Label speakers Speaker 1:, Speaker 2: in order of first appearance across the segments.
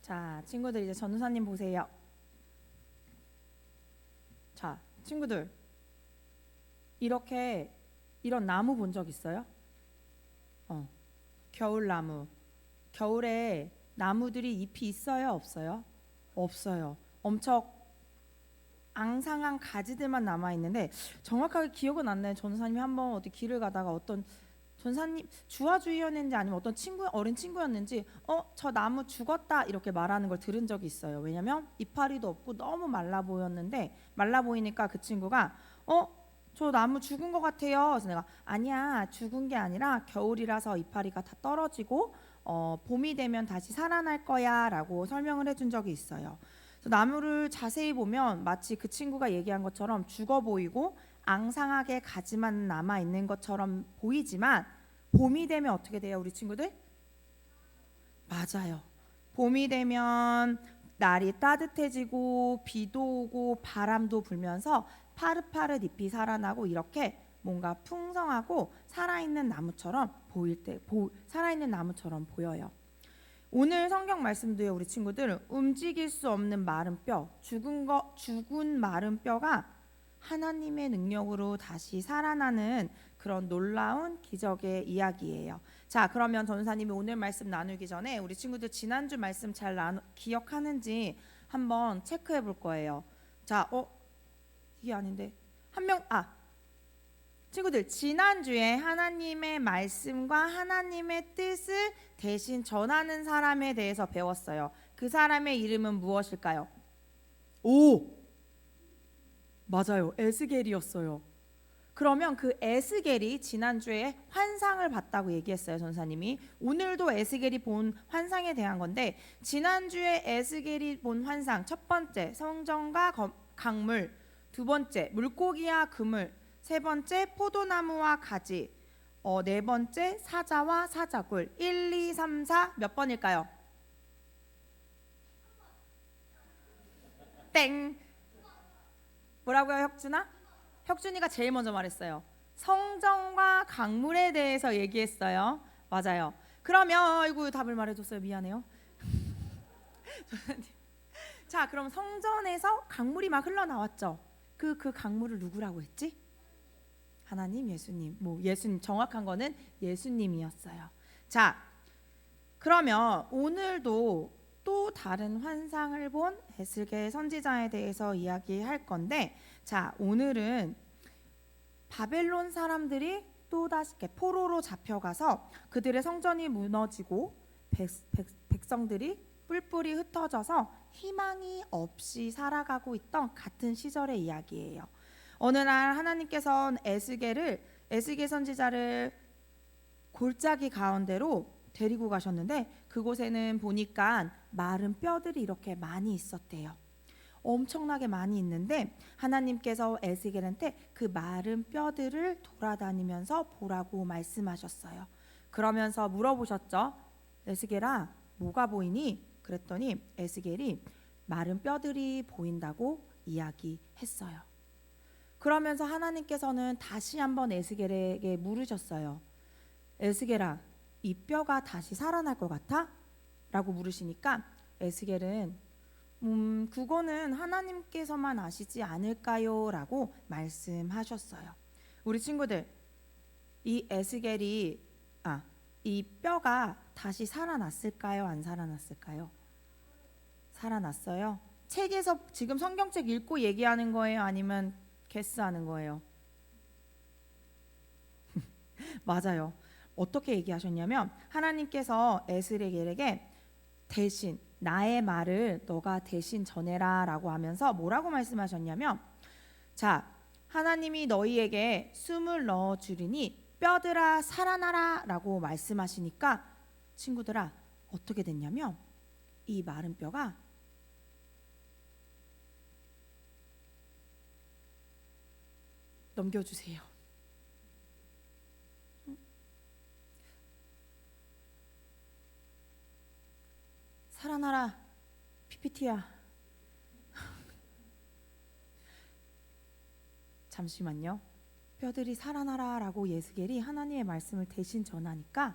Speaker 1: 자, 친구들 이제 전도사님 보세요. 자, 친구들 이렇게 이런 나무 본 적 있어요? 겨울나무. 겨울에 나무들이 잎이 있어요, 없어요? 없어요. 엄청 앙상한 가지들만 남아 있는데 정확하게 기억은 안 나요. 전도사님이 한번 어디 길을 가다가 어떤 전사님 주화주의였는지 아니면 어떤 친구 어린 친구였는지 저 나무 죽었다 이렇게 말하는 걸 들은 적이 있어요. 왜냐면 이파리도 없고 너무 말라 보였는데 말라 보이니까 그 친구가 저 나무 죽은 것 같아요. 그래서 내가 아니야 죽은 게 아니라 겨울이라서 이파리가 다 떨어지고 봄이 되면 다시 살아날 거야라고 설명을 해준 적이 있어요. 그래서 나무를 자세히 보면 마치 그 친구가 얘기한 것처럼 죽어 보이고 앙상하게 가지만 남아 있는 것처럼 보이지만 봄이 되면 어떻게 돼요, 우리 친구들? 맞아요. 봄이 되면 날이 따뜻해지고 비도 오고 바람도 불면서 파릇파릇 잎이 살아나고 이렇게 뭔가 풍성하고 살아있는 나무처럼 살아있는 나무처럼 보여요. 오늘 성경 말씀도요, 우리 친구들 움직일 수 없는 마른 뼈, 죽은 마른 뼈가 하나님의 능력으로 다시 살아나는 그런 놀라운 기적의 이야기예요. 자, 그러면 전사님이 오늘 말씀 나누기 전에 우리 친구들 지난주 말씀 잘 기억하는지 한번 체크해 볼 거예요. 자, 이게 아닌데 친구들 지난주에 하나님의 말씀과 하나님의 뜻을 대신 전하는 사람에 대해서 배웠어요. 그 사람의 이름은 무엇일까요? 맞아요. 에스겔이었어요. 그러면 그 에스겔이 지난주에 환상을 봤다고 얘기했어요, 전사님이. 오늘도 에스겔이 본 환상에 대한 건데 지난주에 에스겔이 본 환상 첫 번째 성전과 강물, 두 번째 물고기와 그물, 세 번째 포도나무와 가지, 네 번째 사자와 사자굴. 1, 2, 3, 4 몇 번일까요? 땡. 뭐라고요, 혁준아? 혁준이가 제일 먼저 말했어요. 성전과 강물에 대해서 얘기했어요. 맞아요. 그러면 아이고 답을 말해줬어요. 미안해요. 자, 그럼 성전에서 강물이 막 흘러나왔죠. 그 강물을 누구라고 했지? 하나님, 예수님. 예수님 정확한 거는 예수님이었어요. 자, 그러면 오늘도 또 다른 환상을 본 에스겔 선지자에 대해서 이야기할 건데, 자, 오늘은 바벨론 사람들이 또다시 포로로 잡혀가서 그들의 성전이 무너지고 백성들이 뿔뿔이 흩어져서 희망이 없이 살아가고 있던 같은 시절의 이야기예요. 어느 날 하나님께서는 에스겔 선지자를 골짜기 가운데로 데리고 가셨는데 그곳에는 보니까 마른 뼈들이 이렇게 많이 있었대요. 엄청나게 많이 있는데 하나님께서 에스겔한테 그 마른 뼈들을 돌아다니면서 보라고 말씀하셨어요. 그러면서 물어보셨죠. 에스겔아, 뭐가 보이니? 그랬더니 에스겔이 마른 뼈들이 보인다고 이야기했어요. 그러면서 하나님께서는 다시 한번 에스겔에게 물으셨어요. 에스겔아, 이 뼈가 다시 살아날 것 같아? 라고 물으시니까 에스겔은 그거는 하나님께서만 아시지 않을까요? 라고 말씀하셨어요. 우리 친구들, 이 뼈가 다시 살아났을까요? 안 살아났을까요? 살아났어요. 책에서 지금 성경책 읽고 얘기하는 거예요? 아니면 게스하는 거예요? 맞아요. 어떻게 얘기하셨냐면 하나님께서 에스겔에게 대신 나의 말을 너가 대신 전해라 라고 하면서 뭐라고 말씀하셨냐면, 자, 하나님이 너희에게 숨을 넣어주리니 뼈들아 살아나라 라고 말씀하시니까 친구들아 어떻게 됐냐면 이 마른 뼈가 넘겨주세요. 살아나라 PPT야. 잠시만요. 뼈들이 살아나라 라고 에스겔이 하나님의 말씀을 대신 전하니까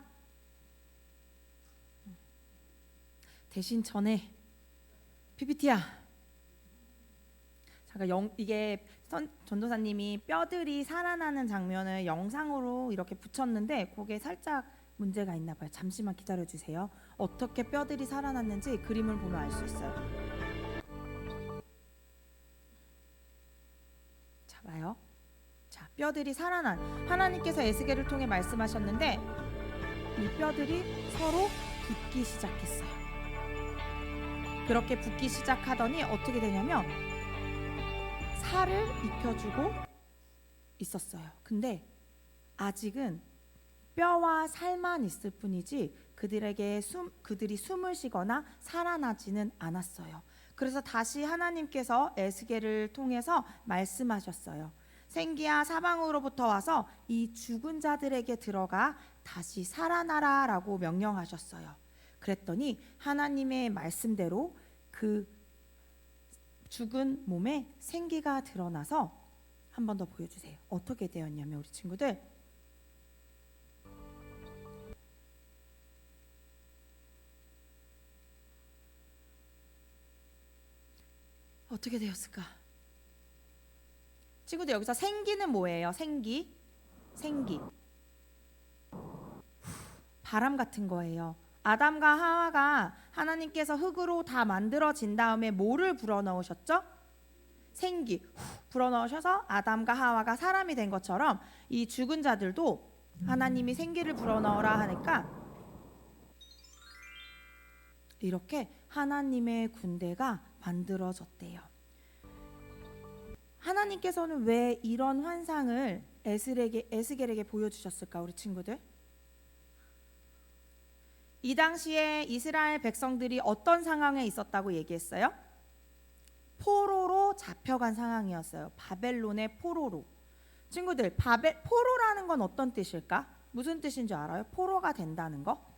Speaker 1: 대신 전해 PPT야. 잠깐 이게 전도사님이 뼈들이 살아나는 장면을 영상으로 이렇게 붙였는데 그게 살짝 문제가 있나 봐요. 잠시만 기다려 주세요. 어떻게 뼈들이 살아났는지 그림을 보면 알 수 있어요. 자, 봐요. 자, 뼈들이 살아난 하나님께서 에스겔을 통해 말씀하셨는데 이 뼈들이 서로 붙기 시작했어요. 그렇게 붙기 시작하더니 어떻게 되냐면 살을 입혀주고 있었어요. 근데 아직은 뼈와 살만 있을 뿐이지 그들이 숨을 쉬거나 살아나지는 않았어요. 그래서 다시 하나님께서 에스겔을 통해서 말씀하셨어요. 생기야 사방으로부터 와서 이 죽은 자들에게 들어가 다시 살아나라라고 명령하셨어요. 그랬더니 하나님의 말씀대로 그 죽은 몸에 생기가 드러나서 한 번 더 보여주세요. 어떻게 되었냐면 우리 친구들 어떻게 되었을까? 친구들 여기서 생기는 뭐예요? 생기 바람 같은 거예요. 아담과 하와가 하나님께서 흙으로 다 만들어진 다음에 뭐를 불어넣으셨죠? 생기 불어넣으셔서 아담과 하와가 사람이 된 것처럼 이 죽은 자들도 하나님이 생기를 불어넣으라 하니까 이렇게 하나님의 군대가 만들어졌대요. 하나님께서는 왜 이런 환상을 에스겔에게 보여주셨을까? 우리 친구들, 이 당시에 이스라엘 백성들이 어떤 상황에 있었다고 얘기했어요? 포로로 잡혀간 상황이었어요. 바벨론의 포로로. 친구들, 포로라는 건 어떤 뜻일까? 무슨 뜻인 줄 알아요? 포로가 된다는 거?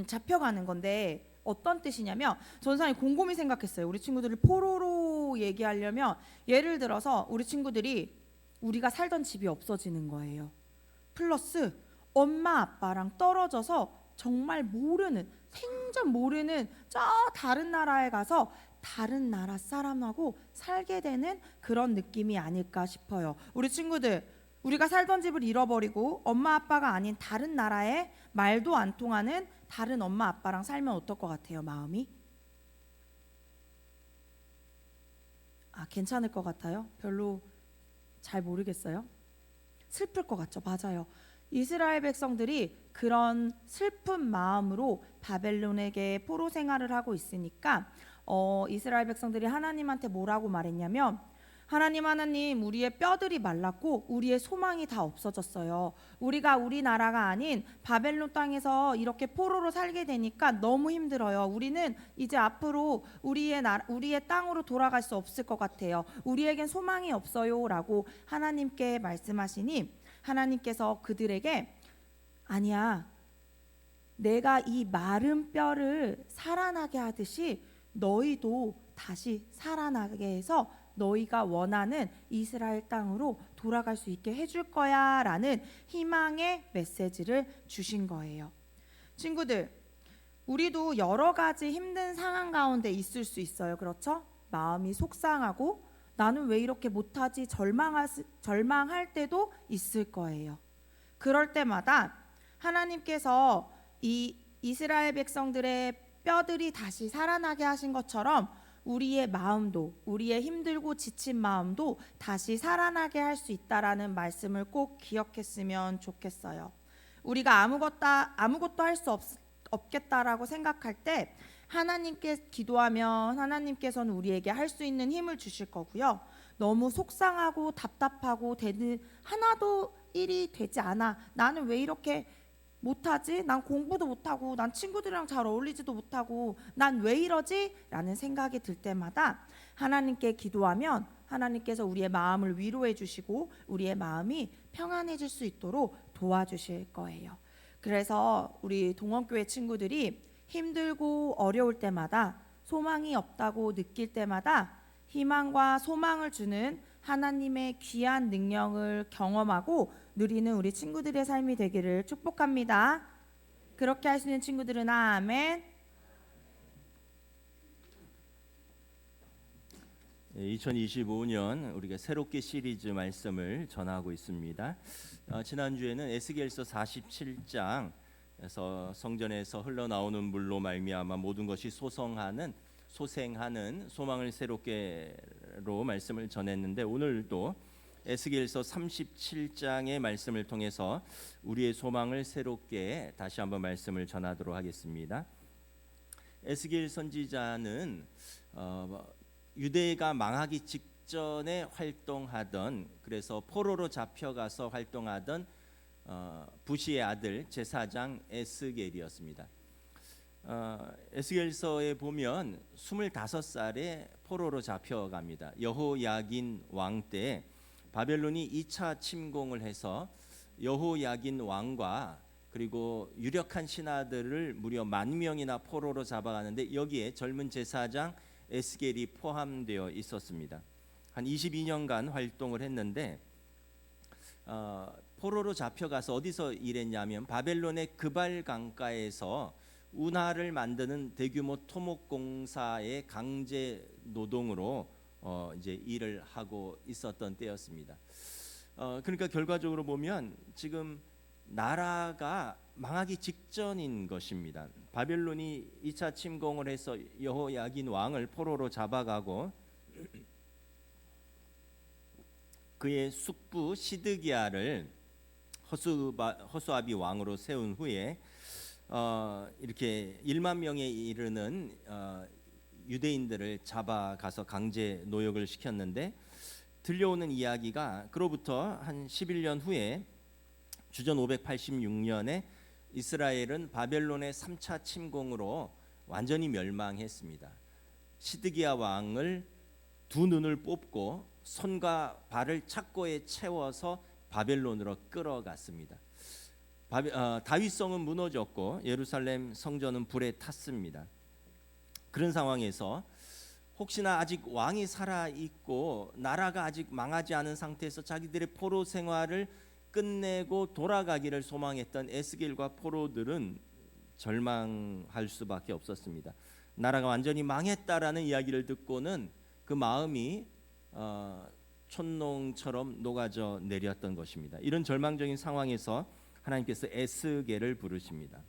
Speaker 1: 잡혀가는 건데 어떤 뜻이냐면 전사님 곰곰이 생각했어요. 우리 친구들을 포로로 얘기하려면 예를 들어서 우리 친구들이 우리가 살던 집이 없어지는 거예요. 플러스 엄마 아빠랑 떨어져서 정말 생전 모르는 저 다른 나라에 가서 다른 나라 사람하고 살게 되는 그런 느낌이 아닐까 싶어요. 우리 친구들, 우리가 살던 집을 잃어버리고 엄마 아빠가 아닌 다른 나라에 말도 안 통하는 다른 엄마 아빠랑 살면 어떨 것 같아요? 마음이? 괜찮을 것 같아요? 별로 잘 모르겠어요? 슬플 것 같죠? 맞아요. 이스라엘 백성들이 그런 슬픈 마음으로 바벨론에게 포로 생활을 하고 있으니까 이스라엘 백성들이 하나님한테 뭐라고 말했냐면 하나님, 우리의 뼈들이 말랐고 우리의 소망이 다 없어졌어요. 우리가 우리나라가 아닌 바벨론 땅에서 이렇게 포로로 살게 되니까 너무 힘들어요. 우리는 이제 앞으로 우리의 땅으로 돌아갈 수 없을 것 같아요. 우리에겐 소망이 없어요 라고 하나님께 말씀하시니 하나님께서 그들에게 아니야, 내가 이 마른 뼈를 살아나게 하듯이 너희도 다시 살아나게 해서 너희가 원하는 이스라엘 땅으로 돌아갈 수 있게 해줄 거야 라는 희망의 메시지를 주신 거예요. 친구들, 우리도 여러 가지 힘든 상황 가운데 있을 수 있어요. 그렇죠? 마음이 속상하고 나는 왜 이렇게 못하지 절망할 때도 있을 거예요. 그럴 때마다 하나님께서 이 이스라엘 백성들의 뼈들이 다시 살아나게 하신 것처럼 우리의 마음도, 우리의 힘들고 지친 마음도 다시 살아나게 할 수 있다라는 말씀을 꼭 기억했으면 좋겠어요. 우리가 아무것도 할 수 없겠다라고 생각할 때 하나님께 기도하면 하나님께서는 우리에게 할 수 있는 힘을 주실 거고요. 너무 속상하고 답답하고 하나도 일이 되지 않아. 나는 왜 이렇게 못하지? 난 공부도 못하고 난 친구들이랑 잘 어울리지도 못하고 난 왜 이러지? 라는 생각이 들 때마다 하나님께 기도하면 하나님께서 우리의 마음을 위로해 주시고 우리의 마음이 평안해질 수 있도록 도와주실 거예요. 그래서 우리 동원교회 친구들이 힘들고 어려울 때마다 소망이 없다고 느낄 때마다 희망과 소망을 주는 하나님의 귀한 능력을 경험하고 누리는 우리 친구들의 삶이 되기를 축복합니다. 그렇게 할 수 있는 친구들은 아멘.
Speaker 2: 2025년 우리가 새롭게 시리즈 말씀을 전하고 있습니다. 지난주에는 에스겔서 47장에서 성전에서 흘러나오는 물로 말미암아 모든 것이 소생하는 소망을 새롭게로 말씀을 전했는데, 오늘도 에스겔서 37장의 말씀을 통해서 우리의 소망을 새롭게 다시 한번 말씀을 전하도록 하겠습니다. 에스겔 선지자는 유대가 망하기 직전에 활동하던, 그래서 포로로 잡혀가서 활동하던 부시의 아들 제사장 에스겔이었습니다. 에스겔서에 보면 25살에 포로로 잡혀갑니다. 여호야긴 왕 때 바벨론이 2차 침공을 해서 여호야긴 왕과 그리고 유력한 신하들을 무려 10,000명이나 포로로 잡아가는데, 여기에 젊은 제사장 에스겔이 포함되어 있었습니다. 한 22년간 활동을 했는데, 포로로 잡혀가서 어디서 일했냐면 바벨론의 그발 강가에서 운하를 만드는 대규모 토목공사의 강제 노동으로 이제 일을 하고 있었던 때였습니다. 그러니까 결과적으로 보면 지금 나라가 망하기 직전인 것입니다. 바벨론이 2차 침공을 해서 여호야긴 왕을 포로로 잡아가고 그의 숙부 시드기야를 허수아비 왕으로 세운 후에 이렇게 1만 명에 이르는 유대인들을 잡아가서 강제 노역을 시켰는데, 들려오는 이야기가 그로부터 한 11년 후에 주전 586년에 이스라엘은 바벨론의 3차 침공으로 완전히 멸망했습니다. 시드기야 왕을 두 눈을 뽑고 손과 발을 착고에 채워서 바벨론으로 끌어갔습니다. 다윗성은 무너졌고 예루살렘 성전은 불에 탔습니다. 그런 상황에서 혹시나 아직 왕이 살아있고 나라가 아직 망하지 않은 상태에서 자기들의 포로 생활을 끝내고 돌아가기를 소망했던 에스겔과 포로들은 절망할 수밖에 없었습니다. 나라가 완전히 망했다라는 이야기를 듣고는 그 마음이 촌농처럼 녹아져 내렸던 것입니다. 이런 절망적인 상황에서 하나님께서 에스겔을 부르십니다.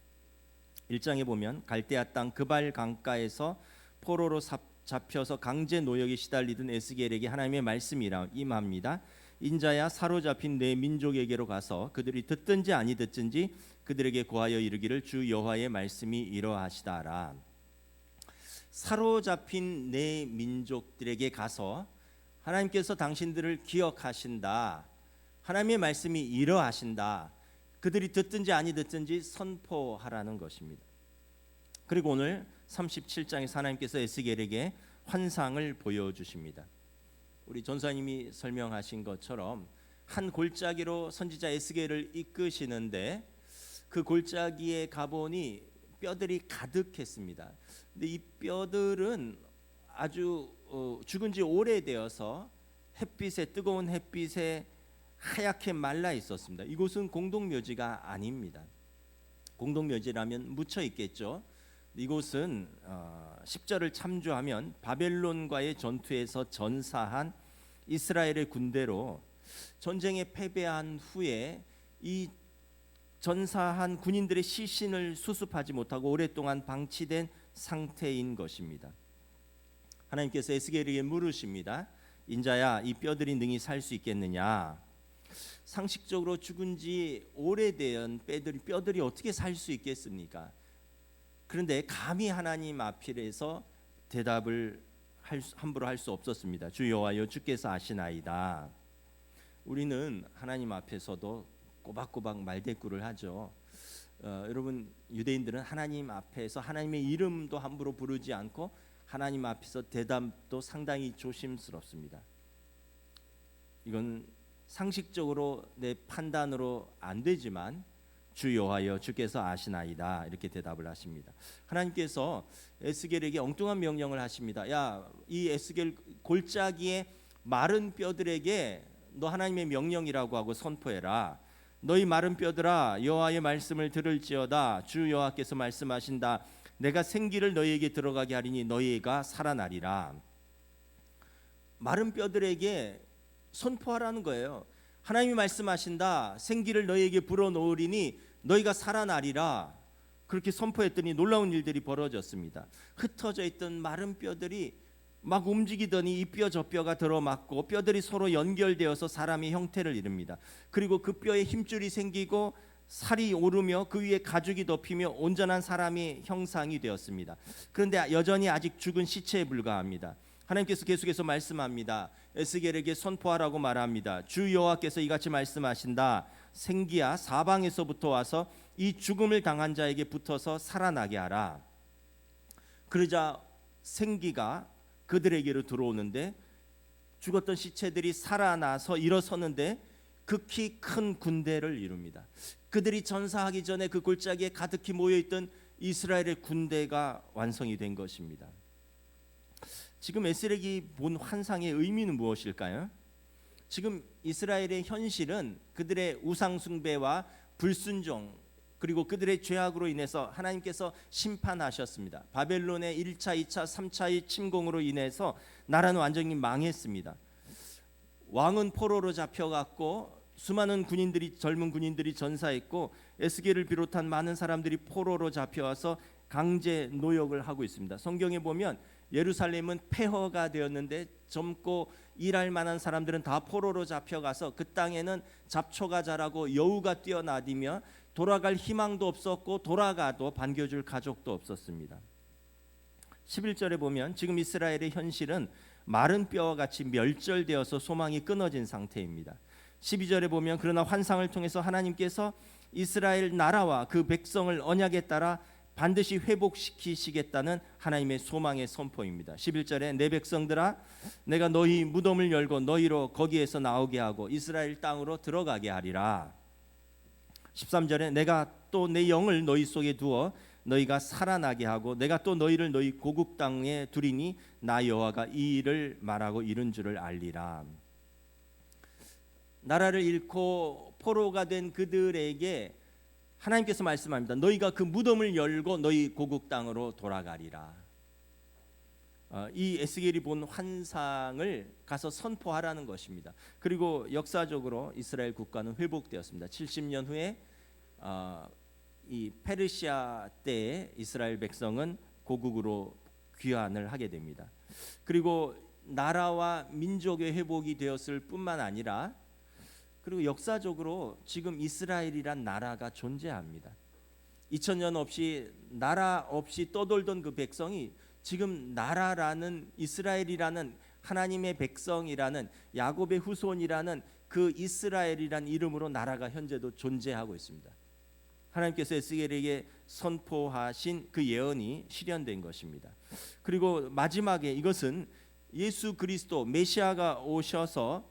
Speaker 2: 1장에 보면 갈대아 땅 그발 강가에서 포로로 잡혀서 강제 노역에 시달리던 에스겔에게 하나님의 말씀이 임합니다. 인자야, 사로잡힌 내 민족에게로 가서 그들이 듣든지 아니 듣든지 그들에게 고하여 이르기를 주 여호와의 말씀이 이러하시다라. 사로잡힌 내 민족들에게 가서 하나님께서 당신들을 기억하신다, 하나님의 말씀이 이러하신다, 그들이 듣든지 아니 듣든지 선포하라는 것입니다. 그리고 오늘 37장에서 하나님께서 에스겔에게 환상을 보여주십니다. 우리 전사님이 설명하신 것처럼 한 골짜기로 선지자 에스겔을 이끄시는데, 그 골짜기에 가보니 뼈들이 가득했습니다. 근데 이 뼈들은 아주 죽은 지 오래되어서 뜨거운 햇빛에 하얗게 말라 있었습니다. 이곳은 공동묘지가 아닙니다. 공동묘지라면 묻혀 있겠죠. 이곳은 10절을 참조하면 바벨론과의 전투에서 전사한 이스라엘의 군대로 전쟁에 패배한 후에 이 전사한 군인들의 시신을 수습하지 못하고 오랫동안 방치된 상태인 것입니다. 하나님께서 에스겔에게 물으십니다. 인자야, 이 뼈들이 능히 살 수 있겠느냐? 상식적으로 죽은 지 오래된 뼈들이 어떻게 살 수 있겠습니까? 그런데 감히 하나님 앞에서 대답을 함부로 할 수 없었습니다. 주 여호와여, 주께서 아시나이다. 우리는 하나님 앞에서도 꼬박꼬박 말대꾸를 하죠. 여러분, 유대인들은 하나님 앞에서 하나님의 이름도 함부로 부르지 않고 하나님 앞에서 대답도 상당히 조심스럽습니다. 이건 상식적으로 내 판단으로 안 되지만 주 여호와여, 주께서 아시나이다, 이렇게 대답을 하십니다. 하나님께서 에스겔에게 엉뚱한 명령을 하십니다. 야, 이 에스겔 골짜기에 마른 뼈들에게 너 하나님의 명령이라고 하고 선포해라. 너희 마른 뼈들아, 여호와의 말씀을 들을지어다. 주 여호와께서 말씀하신다. 내가 생기를 너희에게 들어가게 하리니 너희가 살아나리라. 마른 뼈들에게 선포하라는 거예요. 하나님이 말씀하신다. 생기를 너희에게 불어넣으리니 너희가 살아나리라. 그렇게 선포했더니 놀라운 일들이 벌어졌습니다. 흩어져 있던 마른 뼈들이 막 움직이더니 이 뼈 저 뼈가 들어맞고 뼈들이 서로 연결되어서 사람의 형태를 이룹니다. 그리고 그 뼈에 힘줄이 생기고 살이 오르며 그 위에 가죽이 덮이며 온전한 사람의 형상이 되었습니다. 그런데 여전히 아직 죽은 시체에 불과합니다. 하나님께서 계속해서 말씀합니다. 에스겔에게 선포하라고 말합니다. 주 여호와께서 이같이 말씀하신다. 생기야 사방에서부터 와서 이 죽음을 당한 자에게 붙어서 살아나게 하라. 그러자 생기가 그들에게로 들어오는데 죽었던 시체들이 살아나서 일어서는데 극히 큰 군대를 이룹니다. 그들이 전사하기 전에 그 골짜기에 가득히 모여있던 이스라엘의 군대가 완성이 된 것입니다. 지금 에스겔이 본 환상의 의미는 무엇일까요? 지금 이스라엘의 현실은 그들의 우상 숭배와 불순종 그리고 그들의 죄악으로 인해서 하나님께서 심판하셨습니다. 바벨론의 1차, 2차, 3차의 침공으로 인해서 나라는 완전히 망했습니다. 왕은 포로로 잡혀갔고 수많은 군인들이 젊은 군인들이 전사했고 에스겔을 비롯한 많은 사람들이 포로로 잡혀와서 강제 노역을 하고 있습니다. 성경에 보면 예루살렘은 폐허가 되었는데 젊고 일할 만한 사람들은 다 포로로 잡혀가서 그 땅에는 잡초가 자라고 여우가 뛰어나디며 돌아갈 희망도 없었고 돌아가도 반겨줄 가족도 없었습니다. 11절에 보면 지금 이스라엘의 현실은 마른 뼈와 같이 멸절되어서 소망이 끊어진 상태입니다. 12절에 보면 그러나 환상을 통해서 하나님께서 이스라엘 나라와 그 백성을 언약에 따라 반드시 회복시키시겠다는 하나님의 소망의 선포입니다. 11절에 내 백성들아 내가 너희 무덤을 열고 너희로 거기에서 나오게 하고 이스라엘 땅으로 들어가게 하리라. 13절에 내가 또 내 영을 너희 속에 두어 너희가 살아나게 하고 내가 또 너희를 너희 고국 땅에 두리니 나 여호와가 이 일을 말하고 이룬 줄을 알리라. 나라를 잃고 포로가 된 그들에게 하나님께서 말씀합니다. 너희가 그 무덤을 열고 너희 고국 땅으로 돌아가리라. 이 에스겔이 본 환상을 가서 선포하라는 것입니다. 그리고 역사적으로 이스라엘 국가는 회복되었습니다. 70년 후에 이 페르시아 때에 이스라엘 백성은 고국으로 귀환을 하게 됩니다. 그리고 나라와 민족의 회복이 되었을 뿐만 아니라 그리고 역사적으로 지금 이스라엘이란 나라가 존재합니다. 2000년 없이 나라 없이 떠돌던 그 백성이 지금 나라라는 이스라엘이라는 하나님의 백성이라는 야곱의 후손이라는 그 이스라엘이란 이름으로 나라가 현재도 존재하고 있습니다. 하나님께서 에스겔에게 선포하신 그 예언이 실현된 것입니다. 그리고 마지막에 이것은 예수 그리스도 메시아가 오셔서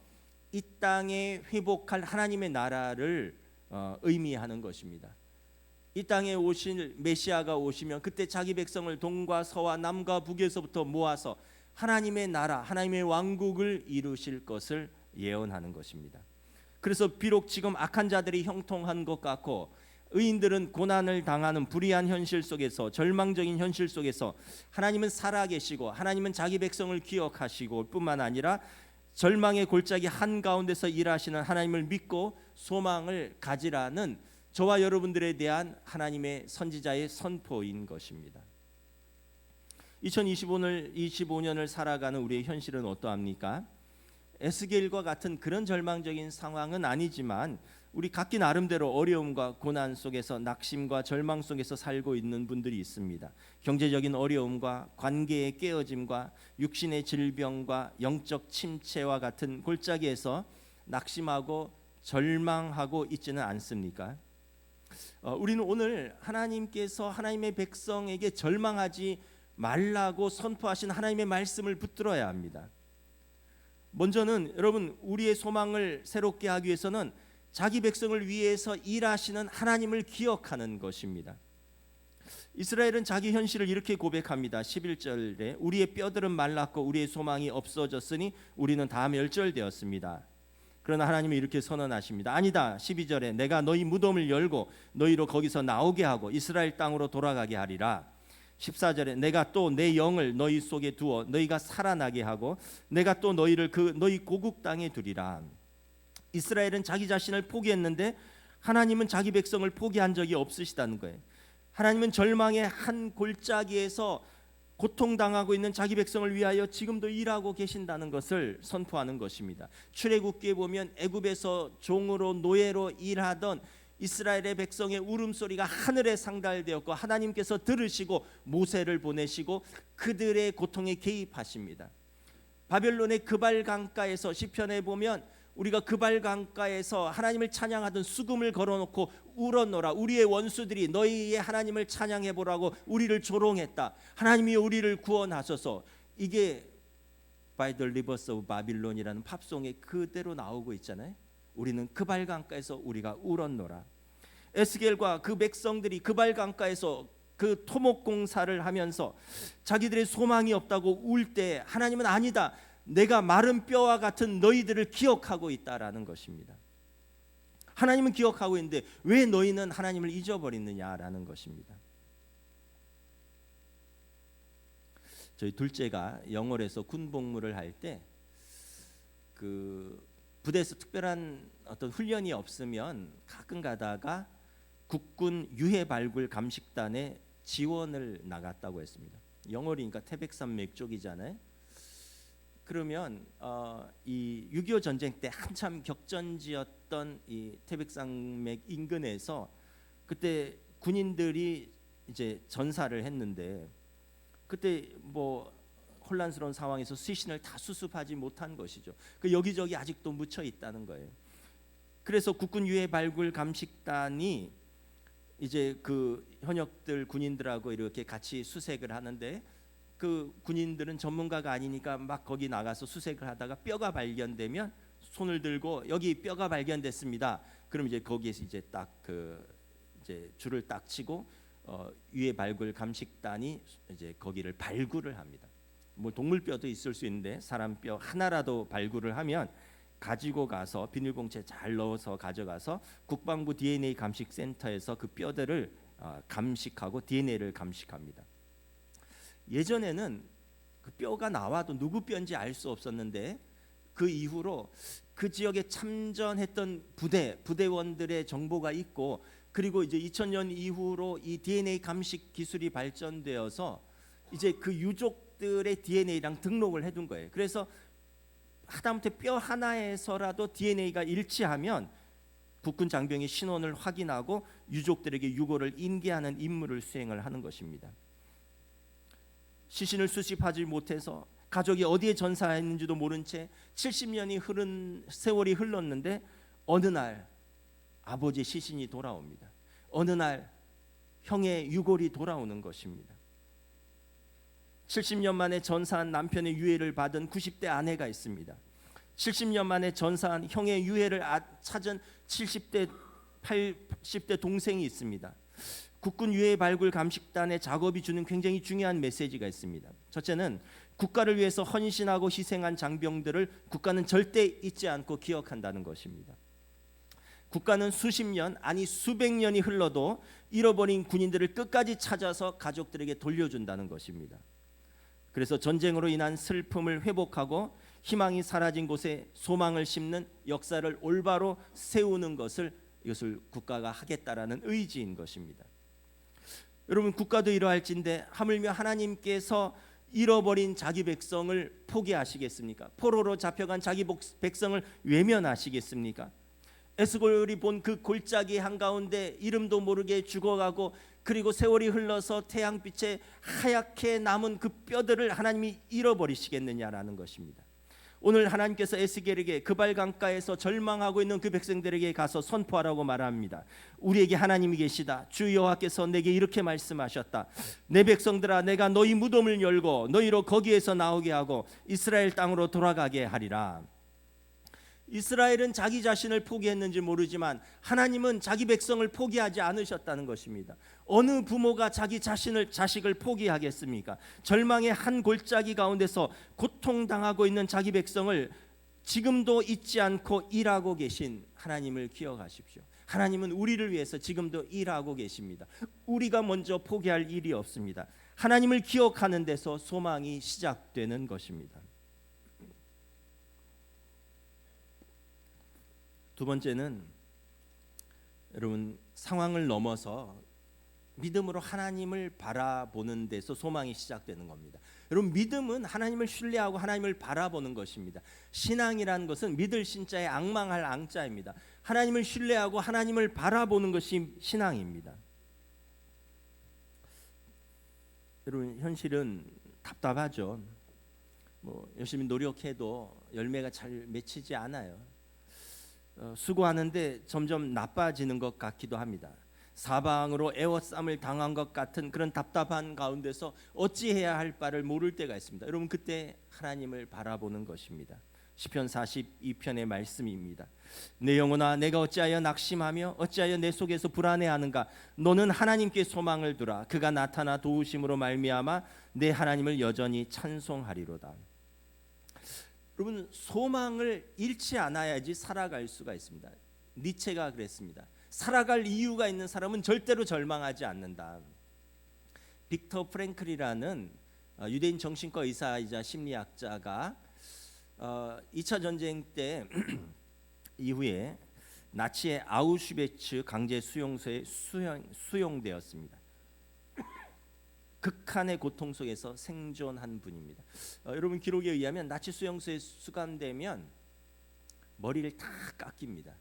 Speaker 2: 이 땅에 회복할 하나님의 나라를 의미하는 것입니다. 이 땅에 오실 메시아가 오시면 그때 자기 백성을 동과 서와 남과 북에서부터 모아서 하나님의 나라, 하나님의 왕국을 이루실 것을 예언하는 것입니다. 그래서 비록 지금 악한 자들이 형통한 것 같고 의인들은 고난을 당하는 불의한 현실 속에서 절망적인 현실 속에서 하나님은 살아계시고 하나님은 자기 백성을 기억하시고 뿐만 아니라 절망의 골짜기 한가운데서 일하시는 하나님을 믿고 소망을 가지라는 저와 여러분들에 대한 하나님의 선지자의 선포인 것입니다. 2025년을 살아가는 우리의 현실은 어떠합니까? 에스겔과 같은 그런 절망적인 상황은 아니지만 우리 각기 나름대로 어려움과 고난 속에서 낙심과 절망 속에서 살고 있는 분들이 있습니다. 경제적인 어려움과 관계의 깨어짐과 육신의 질병과 영적 침체와 같은 골짜기에서 낙심하고 절망하고 있지는 않습니까? 우리는 오늘 하나님께서 하나님의 백성에게 절망하지 말라고 선포하신 하나님의 말씀을 붙들어야 합니다. 먼저는 여러분 우리의 소망을 새롭게 하기 위해서는 자기 백성을 위해서 일하시는 하나님을 기억하는 것입니다. 이스라엘은 자기 현실을 이렇게 고백합니다. 11절에 우리의 뼈들은 말랐고 우리의 소망이 없어졌으니 우리는 다 멸절되었습니다. 그러나 하나님이 이렇게 선언하십니다. 아니다. 12절에 내가 너희 무덤을 열고 너희로 거기서 나오게 하고 이스라엘 땅으로 돌아가게 하리라. 14절에 내가 또 내 영을 너희 속에 두어 너희가 살아나게 하고 내가 또 너희를 너희 고국 땅에 두리라. 이스라엘은 자기 자신을 포기했는데 하나님은 자기 백성을 포기한 적이 없으시다는 거예요. 하나님은 절망의 한 골짜기에서 고통당하고 있는 자기 백성을 위하여 지금도 일하고 계신다는 것을 선포하는 것입니다. 출애굽기에 보면 애굽에서 종으로 노예로 일하던 이스라엘의 백성의 울음소리가 하늘에 상달되었고 하나님께서 들으시고 모세를 보내시고 그들의 고통에 개입하십니다. 바벨론의 그발 강가에서 시편에 보면 우리가 그발 강가에서 하나님을 찬양하던 수금을 걸어놓고 울었노라. 우리의 원수들이 너희의 하나님을 찬양해 보라고 우리를 조롱했다. 하나님이 우리를 구원하소서. 이게 By the Rivers of Babylon이라는 팝송에 그대로 나오고 있잖아요. 우리는 그발 강가에서 우리가 울었노라. 에스겔과 그 백성들이 그발 강가에서 그 토목 공사를 하면서 자기들의 소망이 없다고 울 때 하나님은 아니다. 내가 마른 뼈와 같은 너희들을 기억하고 있다라는 것입니다. 하나님은 기억하고 있는데 왜 너희는 하나님을 잊어버리느냐라는 것입니다. 저희 둘째가 영월에서 군복무를 할 때 그 부대에서 특별한 어떤 훈련이 없으면 가끔 가다가 국군 유해 발굴 감식단에 지원을 나갔다고 했습니다. 영월이니까 태백산맥 쪽이잖아요. 그러면 이 6.25 전쟁 때 한참 격전지였던 이 태백산맥 인근에서 그때 군인들이 이제 전사를 했는데 그때 뭐 혼란스러운 상황에서 시신을 다 수습하지 못한 것이죠. 그 여기저기 아직도 묻혀 있다는 거예요. 그래서 국군 유해 발굴 감식단이 이제 그 현역들 군인들하고 이렇게 같이 수색을 하는데 그 군인들은 전문가가 아니니까 막 거기 나가서 수색을 하다가 뼈가 발견되면 손을 들고 여기 뼈가 발견됐습니다. 그럼 이제 거기에서 이제 딱 그 이제 줄을 딱 치고 유해 발굴 감식단이 이제 거기를 발굴을 합니다. 뭐 동물 뼈도 있을 수 있는데 사람 뼈 하나라도 발굴을 하면 가지고 가서 비닐봉지에 잘 넣어서 가져가서 국방부 DNA 감식센터에서 그 뼈들을 감식하고 DNA를 감식합니다. 예전에는 그 뼈가 나와도 누구 뼈인지 알 수 없었는데 그 이후로 그 지역에 참전했던 부대원들의 정보가 있고 그리고 이제 2000년 이후로 이 DNA 감식 기술이 발전되어서 이제 그 유족들의 DNA랑 등록을 해둔 거예요. 그래서 하다못해 뼈 하나에서라도 DNA가 일치하면 국군 장병의 신원을 확인하고 유족들에게 유고를 인계하는 임무를 수행을 하는 것입니다. 시신을 수습하지 못해서 가족이 어디에 전사했는지도 모른 채 70년이 흐른 세월이 흘렀는데 어느 날 아버지의 시신이 돌아옵니다. 어느 날 형의 유골이 돌아오는 것입니다. 70년 만에 전사한 남편의 유해를 받은 90대 아내가 있습니다. 70년 만에 전사한 형의 유해를 찾은 70대 80대 동생이 있습니다. 국군 유해 발굴 감식단의 작업이 주는 굉장히 중요한 메시지가 있습니다. 첫째는 국가를 위해서 헌신하고 희생한 장병들을 국가는 절대 잊지 않고 기억한다는 것입니다. 국가는 수십 년 아니 수백 년이 흘러도 잃어버린 군인들을 끝까지 찾아서 가족들에게 돌려준다는 것입니다. 그래서 전쟁으로 인한 슬픔을 회복하고 희망이 사라진 곳에 소망을 심는 역사를 올바로 세우는 것을 이것을 국가가 하겠다라는 의지인 것입니다. 여러분 국가도 이러할진데 하물며 하나님께서 잃어버린 자기 백성을 포기하시겠습니까? 포로로 잡혀간 자기 백성을 외면하시겠습니까? 에스겔이 본 그 골짜기 한가운데 이름도 모르게 죽어가고 그리고 세월이 흘러서 태양빛에 하얗게 남은 그 뼈들을 하나님이 잃어버리시겠느냐라는 것입니다. 오늘 하나님께서 에스겔에게 그발 강가에서 절망하고 있는 그 백성들에게 가서 선포하라고 말합니다. 우리에게 하나님이 계시다. 주 여호와께서 내게 이렇게 말씀하셨다. 내 백성들아 내가 너희 무덤을 열고 너희로 거기에서 나오게 하고 이스라엘 땅으로 돌아가게 하리라. 이스라엘은 자기 자신을 포기했는지 모르지만 하나님은 자기 백성을 포기하지 않으셨다는 것입니다. 어느 부모가 자기 자식을 포기하겠습니까? 절망의 한 골짜기 가운데서 고통당하고 있는 자기 백성을 지금도 잊지 않고 일하고 계신 하나님을 기억하십시오. 하나님은 우리를 위해서 지금도 일하고 계십니다. 우리가 먼저 포기할 일이 없습니다. 하나님을 기억하는 데서 소망이 시작되는 것입니다. 두 번째는 여러분, 상황을 넘어서 믿음으로 하나님을 바라보는 데서 소망이 시작되는 겁니다. 여러분, 믿음은 하나님을 신뢰하고 하나님을 바라보는 것입니다. 신앙이라는 것은 믿을 신자에 앙망할 앙자입니다. 하나님을 신뢰하고 하나님을 바라보는 것이 신앙입니다. 여러분, 현실은 답답하죠. 열심히 노력해도 열매가 잘 맺히지 않아요. 수고하는데 점점 나빠지는 것 같기도 합니다. 사방으로 애워쌈을 당한 것 같은 그런 답답한 가운데서 어찌해야 할 바를 모를 때가 있습니다. 여러분, 그때 하나님을 바라보는 것입니다. 시편 42편의 말씀입니다. 내 영혼아, 내가 어찌하여 낙심하며 어찌하여 내 속에서 불안해하는가? 너는 하나님께 소망을 두라. 그가 나타나 도우심으로 말미암아 내 하나님을 여전히 찬송하리로다. 여러분, 소망을 잃지 않아야지 살아갈 수가 있습니다. 니체가 그랬습니다. 살아갈 이유가 있는 사람은 절대로 절망하지 않는다. 빅터 프랭클이라는 유대인 정신과 의사이자 심리학자가 2차 전쟁 때 이후에 나치의 아우슈베츠 강제 수용소에 수용되었습니다. 극한의 고통 속에서 생존한 분입니다. 여러분, 기록에 의하면 나치 수용소에 수감되면 머리를 다 깎입니다.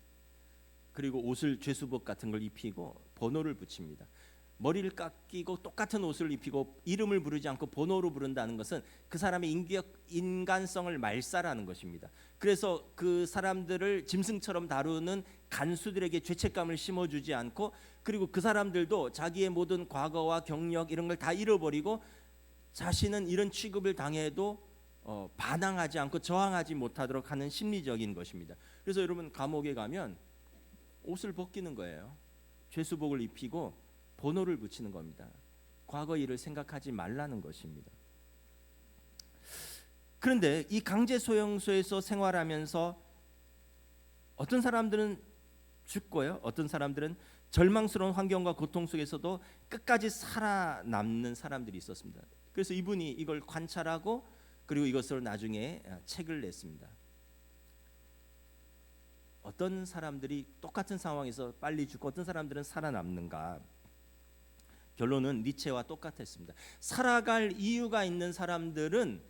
Speaker 2: 그리고 옷을 죄수복 같은 걸 입히고 번호를 붙입니다. 머리를 깎이고 똑같은 옷을 입히고 이름을 부르지 않고 번호로 부른다는 것은 그 사람의 인간성을 말살하는 것입니다. 그래서 그 사람들을 짐승처럼 다루는 간수들에게 죄책감을 심어주지 않고, 그리고 그 사람들도 자기의 모든 과거와 경력 이런 걸 다 잃어버리고 자신은 이런 취급을 당해도 반항하지 않고 저항하지 못하도록 하는 심리적인 것입니다. 그래서 여러분, 감옥에 가면 옷을 벗기는 거예요. 죄수복을 입히고 번호를 붙이는 겁니다. 과거 일을 생각하지 말라는 것입니다. 그런데 이 강제 소용소에서 생활하면서 어떤 사람들은 죽고요, 어떤 사람들은 절망스러운 환경과 고통 속에서도 끝까지 살아남는 사람들이 있었습니다. 그래서 이분이 이걸 관찰하고 그리고 이것을 나중에 책을 냈습니다. 어떤 사람들이 똑같은 상황에서 빨리 죽고 어떤 사람들은 살아남는가? 결론은 니체와 똑같았습니다. 살아갈 이유가 있는 사람들은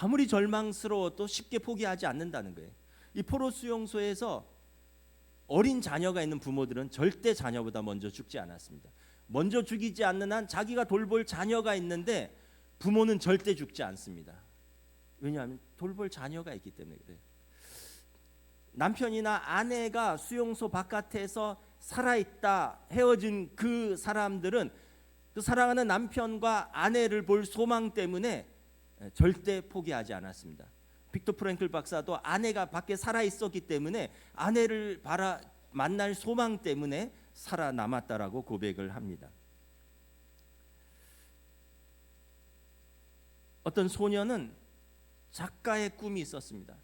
Speaker 2: 아무리 절망스러워도 쉽게 포기하지 않는다는 거예요. 이 포로 수용소에서 어린 자녀가 있는 부모들은 절대 자녀보다 먼저 죽지 않았습니다. 먼저 죽이지 않는 한 자기가 돌볼 자녀가 있는데 부모는 절대 죽지 않습니다. 왜냐하면 돌볼 자녀가 있기 때문에 그래요. 남편이나 아내가 수용소 바깥에서 살아있다 헤어진 그 사람들은 그 사랑하는 남편과 아내를 볼 소망 때문에 절대 포기하지 않았습니다. 빅터 프랭클 박사도 아내가 밖에 살아있었기 때문에 아내를 만날 소망 때문에 살아남았다라고 고백을 합니다. 어떤 소녀는 작가의 꿈이 있었습니다.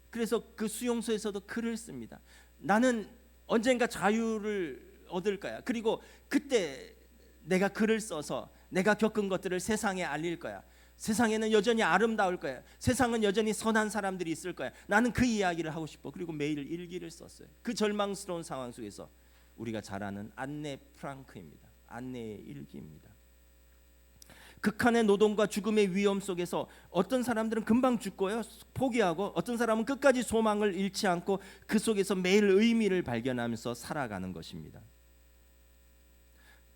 Speaker 2: 그래서 그 수용소에서도 글을 씁니다. 나는 언젠가 자유를 얻을 거야. 그리고 그때 내가 글을 써서 내가 겪은 것들을 세상에 알릴 거야. 세상에는 여전히 아름다울 거야. 세상은 여전히 선한 사람들이 있을 거야. 나는 그 이야기를 하고 싶어. 그리고 매일 일기를 썼어요. 그 절망스러운 상황 속에서 우리가 잘 아는 안네 프랑크입니다. 안네의 일기입니다. 극한의 노동과 죽음의 위험 속에서 어떤 사람들은 금방 죽고요, 포기하고, 어떤 사람은 끝까지 소망을 잃지 않고 그 속에서 매일 의미를 발견하면서 살아가는 것입니다.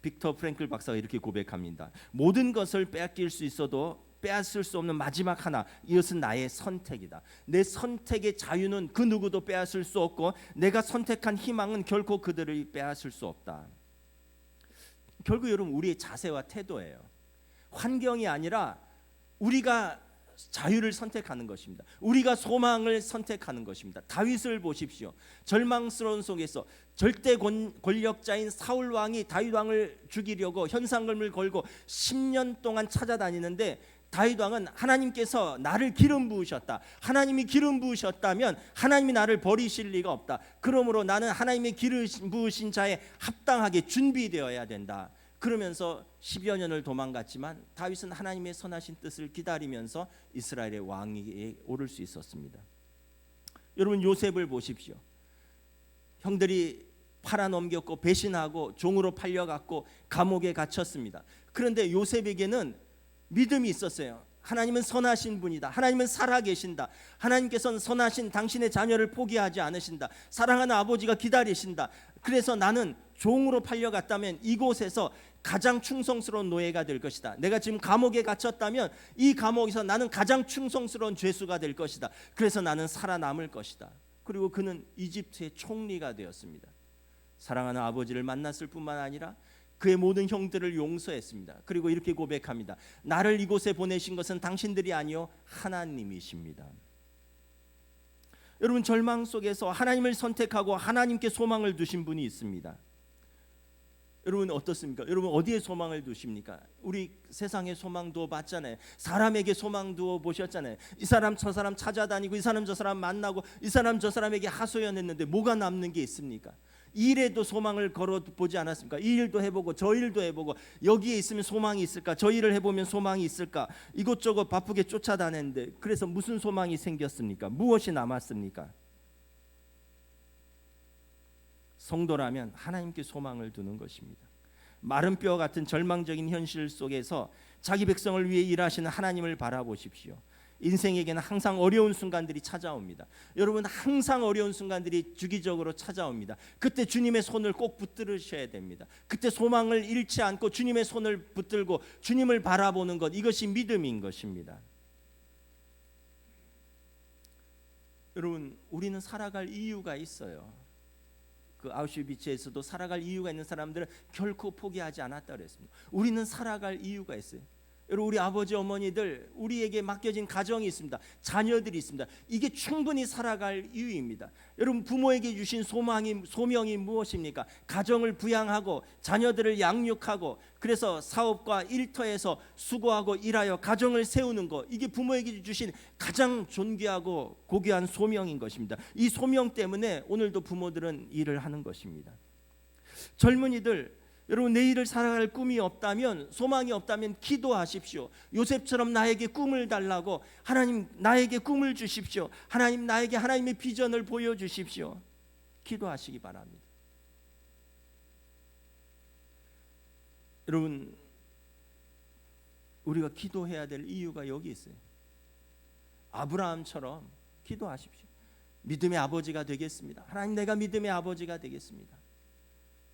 Speaker 2: 빅터 프랭클 박사가 이렇게 고백합니다. 모든 것을 빼앗길 수 있어도 빼앗을 수 없는 마지막 하나, 이것은 나의 선택이다. 내 선택의 자유는 그 누구도 빼앗을 수 없고 내가 선택한 희망은 결코 그들을 빼앗을 수 없다. 결국 여러분, 우리의 자세와 태도예요. 환경이 아니라 우리가 자유를 선택하는 것입니다. 우리가 소망을 선택하는 것입니다. 다윗을 보십시오. 절망스러운 속에서 절대 권력자인 사울 왕이 다윗 왕을 죽이려고 현상금을 걸고 10년 동안 찾아다니는데 다윗 왕은 하나님께서 나를 기름 부으셨다. 하나님이 기름 부으셨다면 하나님이 나를 버리실 리가 없다. 그러므로 나는 하나님의 기름 부으신 자에 합당하게 준비되어야 된다. 그러면서 10여 년을 도망갔지만 다윗은 하나님의 선하신 뜻을 기다리면서 이스라엘의 왕위에 오를 수 있었습니다. 여러분, 요셉을 보십시오. 형들이 팔아넘겼고 배신하고 종으로 팔려갔고 감옥에 갇혔습니다. 그런데 요셉에게는 믿음이 있었어요. 하나님은 선하신 분이다. 하나님은 살아계신다. 하나님께서는 선하신 당신의 자녀를 포기하지 않으신다. 사랑하는 아버지가 기다리신다. 그래서 나는 종으로 팔려갔다면 이곳에서 가장 충성스러운 노예가 될 것이다. 내가 지금 감옥에 갇혔다면 이 감옥에서 나는 가장 충성스러운 죄수가 될 것이다. 그래서 나는 살아남을 것이다. 그리고 그는 이집트의 총리가 되었습니다. 사랑하는 아버지를 만났을 뿐만 아니라 그의 모든 형들을 용서했습니다. 그리고 이렇게 고백합니다. 나를 이곳에 보내신 것은 당신들이 아니요 하나님이십니다. 여러분, 절망 속에서 하나님을 선택하고 하나님께 소망을 두신 분이 있습니다. 여러분 어떻습니까? 여러분 어디에 소망을 두십니까? 우리 세상에 소망 두어 봤잖아요. 사람에게 소망 두어 보셨잖아요. 이 사람 저 사람 찾아다니고 이 사람 저 사람 만나고 이 사람 저 사람에게 하소연했는데 뭐가 남는 게 있습니까? 이 일에도 소망을 걸어보지 않았습니까? 이 일도 해보고 저 일도 해보고 여기에 있으면 소망이 있을까? 저 일을 해보면 소망이 있을까? 이것저것 바쁘게 쫓아다녔는데 그래서 무슨 소망이 생겼습니까? 무엇이 남았습니까? 성도라면 하나님께 소망을 두는 것입니다. 마른 뼈 같은 절망적인 현실 속에서 자기 백성을 위해 일하시는 하나님을 바라보십시오. 인생에게는 항상 어려운 순간들이 찾아옵니다. 여러분, 항상 어려운 순간들이 주기적으로 찾아옵니다. 그때 주님의 손을 꼭 붙들으셔야 됩니다. 그때 소망을 잃지 않고 주님의 손을 붙들고 주님을 바라보는 것, 이것이 믿음인 것입니다. 여러분, 우리는 살아갈 이유가 있어요. 그 아우슈비츠에서도 살아갈 이유가 있는 사람들은 결코 포기하지 않았다 그랬습니다. 우리는 살아갈 이유가 있어요. 여러분, 우리 아버지 어머니들, 우리에게 맡겨진 가정이 있습니다. 자녀들이 있습니다. 이게 충분히 살아갈 이유입니다. 여러분, 부모에게 주신 소명이 무엇입니까? 가정을 부양하고 자녀들을 양육하고 그래서 사업과 일터에서 수고하고 일하여 가정을 세우는 것, 이게 부모에게 주신 가장 존귀하고 고귀한 소명인 것입니다. 이 소명 때문에 오늘도 부모들은 일을 하는 것입니다. 젊은이들, 여러분, 내일을 살아갈 꿈이 없다면, 소망이 없다면 기도하십시오. 요셉처럼 나에게 꿈을 달라고, 하나님 나에게 꿈을 주십시오. 하나님 나에게 하나님의 비전을 보여주십시오. 기도하시기 바랍니다. 여러분, 우리가 기도해야 될 이유가 여기 있어요. 아브라함처럼 기도하십시오. 믿음의 아버지가 되겠습니다. 하나님, 내가 믿음의 아버지가 되겠습니다.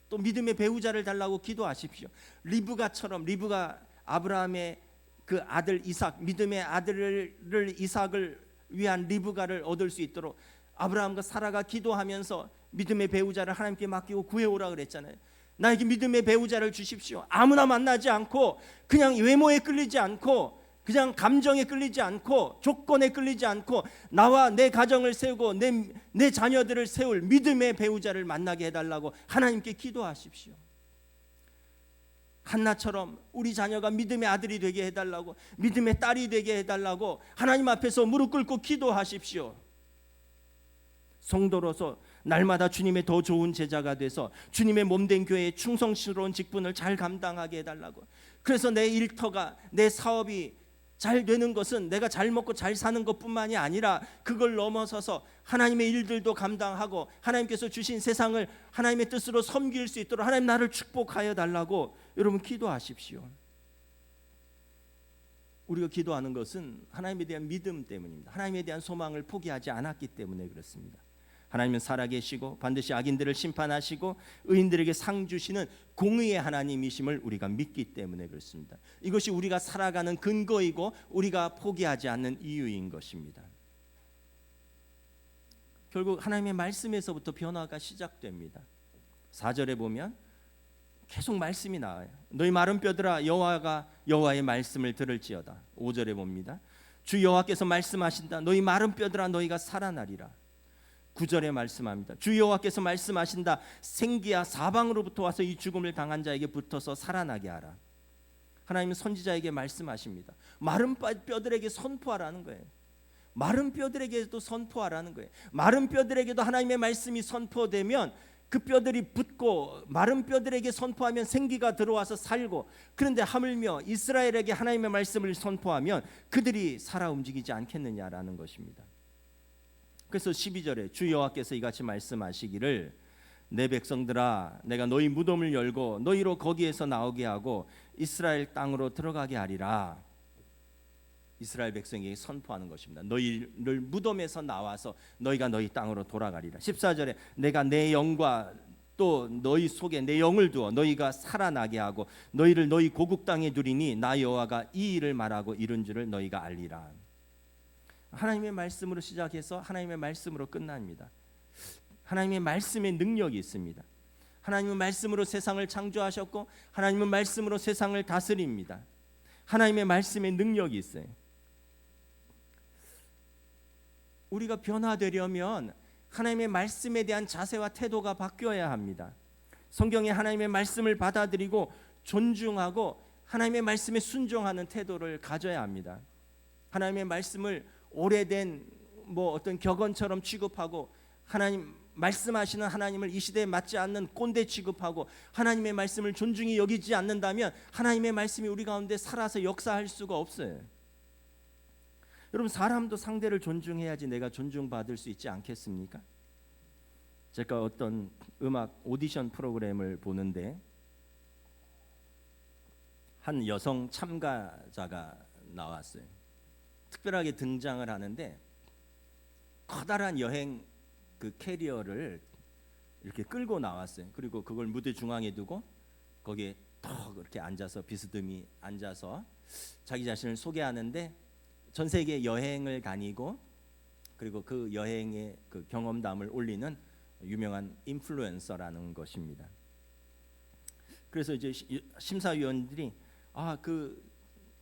Speaker 2: 또 믿음의 배우자를 달라고 기도하십시오. 리브가 아브라함의 그 아들 이삭, 믿음의 아들을 이삭을 위한 리브가를 얻을 수 있도록 아브라함과 사라가 기도하면서 믿음의 배우자를 하나님께 맡기고 구해오라 그랬잖아요. 나에게 믿음의 배우자를 주십시오. 아무나 만나지 않고, 그냥 외모에 끌리지 않고, 그냥 감정에 끌리지 않고, 조건에 끌리지 않고, 나와 내 가정을 세우고 내 자녀들을 세울 믿음의 배우자를 만나게 해달라고 하나님께 기도하십시오. 한나처럼 우리 자녀가 믿음의 아들이 되게 해달라고, 믿음의 딸이 되게 해달라고 하나님 앞에서 무릎 꿇고 기도하십시오. 성도로서 날마다 주님의 더 좋은 제자가 돼서 주님의 몸된 교회의 충성스러운 직분을 잘 감당하게 해달라고. 그래서 내 일터가, 내 사업이 잘 되는 것은 내가 잘 먹고 잘 사는 것뿐만이 아니라 그걸 넘어서서 하나님의 일들도 감당하고 하나님께서 주신 세상을 하나님의 뜻으로 섬길 수 있도록 하나님 나를 축복하여 달라고 여러분 기도하십시오. 우리가 기도하는 것은 하나님에 대한 믿음 때문입니다. 하나님에 대한 소망을 포기하지 않았기 때문에 그렇습니다. 하나님은 살아계시고 반드시 악인들을 심판하시고 의인들에게 상 주시는 공의의 하나님이심을 우리가 믿기 때문에 그렇습니다. 이것이 우리가 살아가는 근거이고 우리가 포기하지 않는 이유인 것입니다. 결국 하나님의 말씀에서부터 변화가 시작됩니다. 4절에 보면 계속 말씀이 나와요. 너희 마른 뼈들아 여호와의 말씀을 들을지어다. 5절에 봅니다. 주 여호와께서 말씀하신다. 너희 마른 뼈들아 너희가 살아나리라. 9절에 말씀합니다. 주 여호와께서 말씀하신다. 생기야 사방으로부터 와서 이 죽음을 당한 자에게 붙어서 살아나게 하라. 하나님은 선지자에게 말씀하십니다. 마른 뼈들에게 선포하라는 거예요. 마른 뼈들에게도 선포하라는 거예요. 마른 뼈들에게도 하나님의 말씀이 선포되면 그 뼈들이 붙고 마른 뼈들에게 선포하면 생기가 들어와서 살고, 그런데 하물며 이스라엘에게 하나님의 말씀을 선포하면 그들이 살아 움직이지 않겠느냐라는 것입니다. 그래서 12절에 주 여호와께서 이같이 말씀하시기를 내 백성들아 내가 너희 무덤을 열고 너희로 거기에서 나오게 하고 이스라엘 땅으로 들어가게 하리라. 이스라엘 백성에게 선포하는 것입니다. 너희를 무덤에서 나와서 너희가 너희 땅으로 돌아가리라. 14절에 내가 내 영과 또 너희 속에 내 영을 두어 너희가 살아나게 하고 너희를 너희 고국 땅에 두리니 나 여호와가 이 일을 말하고 이룬 줄을 너희가 알리라. 하나님의 말씀으로 시작해서 하나님의 말씀으로 끝납니다. 하나님의 말씀에 능력이 있습니다. 하나님은 말씀으로 세상을 창조하셨고 하나님은 말씀으로 세상을 다스립니다. 하나님의 말씀에 능력이 있어요. 우리가 변화되려면 하나님의 말씀에 대한 자세와 태도가 바뀌어야 합니다. 성경에 하나님의 말씀을 받아들이고 존중하고 하나님의 말씀에 순종하는 태도를 가져야 합니다. 하나님의 말씀을 오래된 어떤 격언처럼 취급하고 하나님 말씀하시는 하나님을 이 시대에 맞지 않는 꼰대 취급하고 하나님의 말씀을 존중히 여기지 않는다면 하나님의 말씀이 우리 가운데 살아서 역사할 수가 없어요. 여러분, 사람도 상대를 존중해야지 내가 존중받을 수 있지 않겠습니까? 제가 어떤 음악 오디션 프로그램을 보는데 한 여성 참가자가 나왔어요. 특별하게 등장을 하는데 커다란 여행 그 캐리어를 이렇게 끌고 나왔어요. 그리고 그걸 무대 중앙에 두고 거기에 턱 이렇게 앉아서 비스듬히 앉아서 자기 자신을 소개하는데 전 세계 여행을 다니고 그리고 그 여행의 그 경험담을 올리는 유명한 인플루언서라는 것입니다. 그래서 이제 심사위원들이 그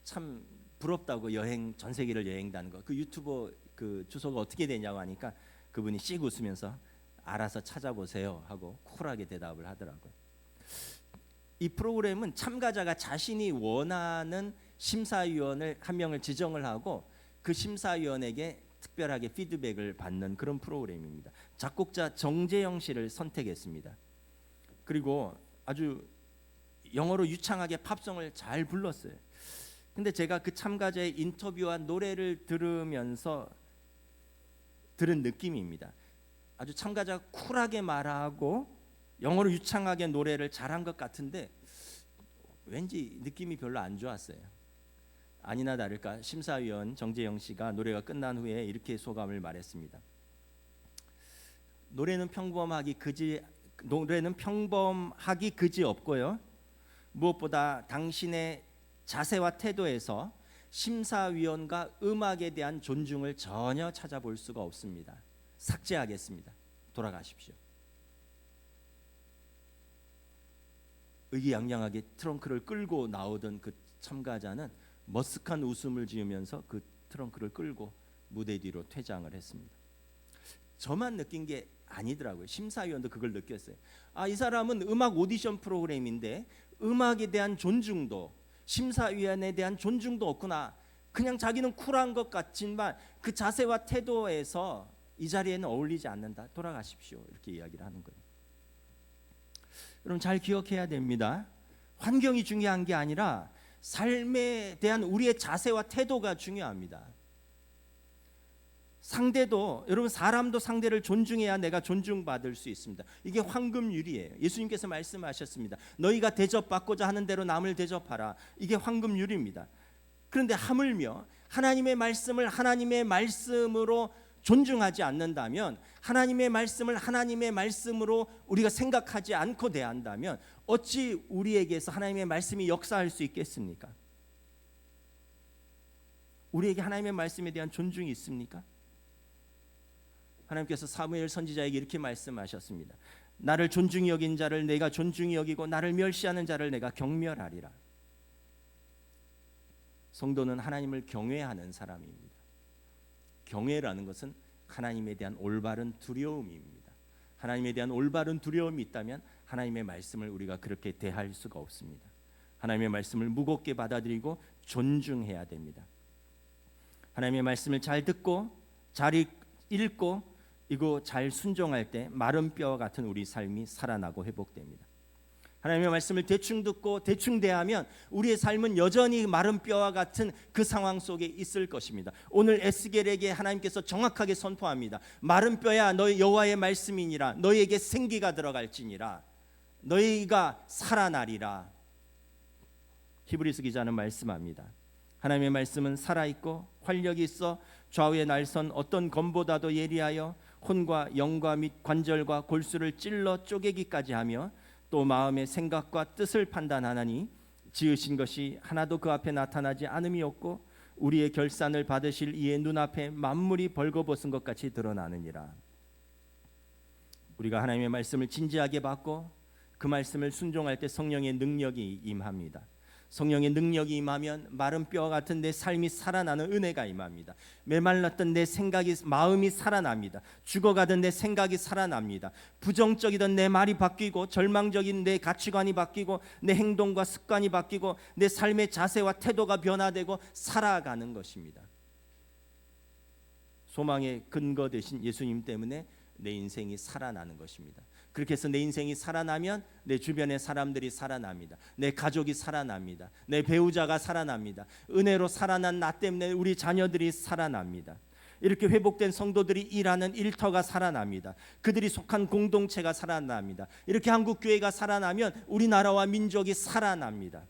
Speaker 2: 참 부럽다고 여행 전 세계를 여행 다는 거 그 유튜버 그 주소가 어떻게 되냐고 하니까 그분이 씩 웃으면서 알아서 찾아보세요 하고 쿨하게 대답을 하더라고요. 이 프로그램은 참가자가 자신이 원하는 심사위원을 한 명을 지정을 하고 그 심사위원에게 특별하게 피드백을 받는 그런 프로그램입니다. 작곡자 정재영 씨를 선택했습니다. 그리고 아주 영어로 유창하게 팝송을 잘 불렀어요. 근데 제가 그 참가자의 인터뷰와 노래를 들으면서 들은 느낌입니다. 아주 참가자가 쿨하게 말하고 영어로 유창하게 노래를 잘한 것 같은데 왠지 느낌이 별로 안 좋았어요. 아니나 다를까 심사위원 정재영 씨가 노래가 끝난 후에 이렇게 소감을 말했습니다. 노래는 평범하기 그지 없고요. 무엇보다 당신의 자세와 태도에서 심사위원과 음악에 대한 존중을 전혀 찾아볼 수가 없습니다. 삭제하겠습니다. 돌아가십시오. 의기양양하게 트렁크를 끌고 나오던 그 참가자는 머쓱한 웃음을 지으면서 그 트렁크를 끌고 무대 뒤로 퇴장을 했습니다. 저만 느낀 게 아니더라고요. 심사위원도 그걸 느꼈어요. 이 사람은 음악 오디션 프로그램인데 음악에 대한 존중도 심사위원에 대한 존중도 없구나. 그냥 자기는 쿨한 것 같지만 그 자세와 태도에서 이 자리에는 어울리지 않는다. 돌아가십시오. 이렇게 이야기를 하는 거예요. 여러분 잘 기억해야 됩니다. 환경이 중요한 게 아니라 삶에 대한 우리의 자세와 태도가 중요합니다. 상대도 여러분 사람도 상대를 존중해야 내가 존중받을 수 있습니다. 이게 황금률이에요. 예수님께서 말씀하셨습니다. 너희가 대접받고자 하는 대로 남을 대접하라. 이게 황금률입니다. 그런데 하물며 하나님의 말씀을 하나님의 말씀으로 존중하지 않는다면 하나님의 말씀을 하나님의 말씀으로 우리가 생각하지 않고 대한다면 어찌 우리에게서 하나님의 말씀이 역사할 수 있겠습니까? 우리에게 하나님의 말씀에 대한 존중이 있습니까? 하나님께서 사무엘 선지자에게 이렇게 말씀하셨습니다. 나를 존중히 여긴 자를 내가 존중히 여기고 나를 멸시하는 자를 내가 경멸하리라. 성도는 하나님을 경외하는 사람입니다. 경외라는 것은 하나님에 대한 올바른 두려움입니다. 하나님에 대한 올바른 두려움이 있다면 하나님의 말씀을 우리가 그렇게 대할 수가 없습니다. 하나님의 말씀을 무겁게 받아들이고 존중해야 됩니다. 하나님의 말씀을 잘 듣고 잘 읽고 이거 잘 순종할 때 마른 뼈와 같은 우리 삶이 살아나고 회복됩니다. 하나님의 말씀을 대충 듣고 대충 대하면 우리의 삶은 여전히 마른 뼈와 같은 그 상황 속에 있을 것입니다. 오늘 에스겔에게 하나님께서 정확하게 선포합니다. 마른 뼈야 너희 여호와의 말씀이니라. 너희에게 생기가 들어갈지니라. 너희가 살아나리라. 히브리서 기자는 말씀합니다. 하나님의 말씀은 살아있고 활력이 있어 좌우에 날선 어떤 검보다도 예리하여 혼과 영과 및 관절과 골수를 찔러 쪼개기까지 하며 또 마음의 생각과 뜻을 판단하나니 지으신 것이 하나도 그 앞에 나타나지 않음이 없고 우리의 결산을 받으실 이의 눈앞에 만물이 벌거벗은 것 같이 드러나느니라. 우리가 하나님의 말씀을 진지하게 받고 그 말씀을 순종할 때 성령의 능력이 임합니다. 성령의 능력이 임하면 마른 뼈와 같은 내 삶이 살아나는 은혜가 임합니다. 메말랐던 내 생각이 마음이 살아납니다. 죽어가던 내 생각이 살아납니다. 부정적이던 내 말이 바뀌고 절망적인 내 가치관이 바뀌고 내 행동과 습관이 바뀌고 내 삶의 자세와 태도가 변화되고 살아가는 것입니다. 소망의 근거 되신 예수님 때문에 내 인생이 살아나는 것입니다. 그렇게 해서 내 인생이 살아나면 내 주변의 사람들이 살아납니다. 내 가족이 살아납니다. 내 배우자가 살아납니다. 은혜로 살아난 나 때문에 우리 자녀들이 살아납니다. 이렇게 회복된 성도들이 일하는 일터가 살아납니다. 그들이 속한 공동체가 살아납니다. 이렇게 한국교회가 살아나면 우리나라와 민족이 살아납니다.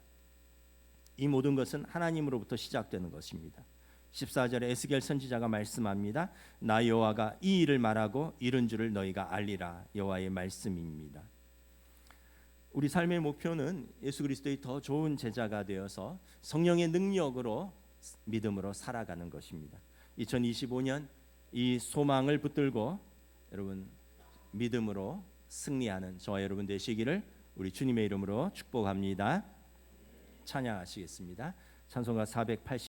Speaker 2: 이 모든 것은 하나님으로부터 시작되는 것입니다. 14절에 에스겔 선지자가 말씀합니다. 나 여호와가 이 일을 말하고 이른 줄을 너희가 알리라. 여호와의 말씀입니다. 우리 삶의 목표는 예수 그리스도의 더 좋은 제자가 되어서 성령의 능력으로 믿음으로 살아가는 것입니다. 2025년 이 소망을 붙들고 여러분 믿음으로 승리하는 저와 여러분 되시기를 우리 주님의 이름으로 축복합니다. 찬양하시겠습니다. 찬송가 480